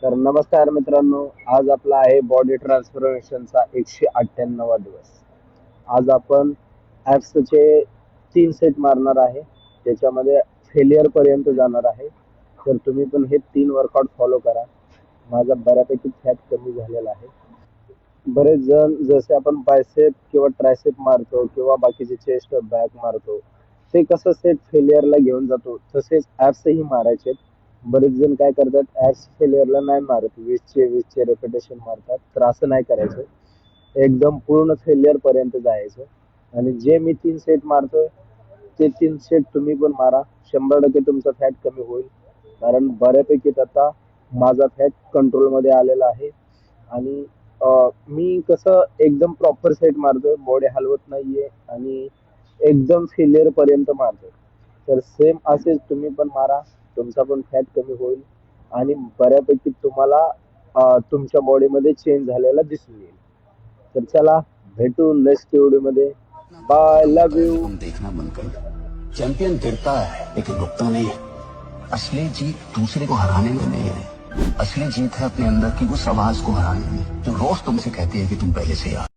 तर नमस्कार मित्रांनो, आज आपला आहे बॉडी ट्रान्सफॉर्मेशनचा 198वा दिवस. आज आपण ॲप्सचे 3 सेट मारणार आहे. त्याच्यामध्ये फेलियर पर्यंत जाणार आहे. तर तुम्ही पण हे 3 वर्कआउट फॉलो करा. माझा बऱ्यापैकी फॅट कमी झालेला आहे. बरेच जण जसे आपण बायसेप किंवा ट्रायसेप मारतो किंवा बाकीचे चेस्ट बॅक मारतो, ते कसं सेट फेलियरला घेऊन जातो, तसेच ॲप्सही मारायचे. बरेच जण काय करतात, ॲप्स फेलियरला नाही मारत, 20चे रेपिटेशन मारतात. तर असं नाही करायचं. एकदम पूर्ण फेलियर पर्यंत जायचं. आणि जे मी 3 सेट मारतोय ते 3 सेट तुम्ही पण मारा. 100% तुमचा फॅट कमी होईल. कारण बऱ्यापैकी आता माझा फॅट कंट्रोलमध्ये आलेला आहे. आणि मी कसं एकदम प्रॉपर सेट मारतोय, बॉडी हलवत नाहीये आणि एकदम फेलियर पर्यंत मारतोय. तर सेम असेच तुम्ही पण मारा. तुमचा पण फॅट कमी होईल आणि बऱ्यापैकी तुम्हाला तुमच्या बॉडीमध्ये चेंज झालेला दिसून येईल. तर चला, भेटू नेक्स्ट व्हिडिओमध्ये. बाय, खत्म लव होता है यू. जब हम देखना बंद कर दें। चैंपियन गिरता है लेकिन रुकता नहीं है। असली जीत दूसरे को हराने में नहीं है, असली जीत है अपने अंदर की उस आवाज को हराने में जो रोज तुमसे कहती है कि तुम पहले से यार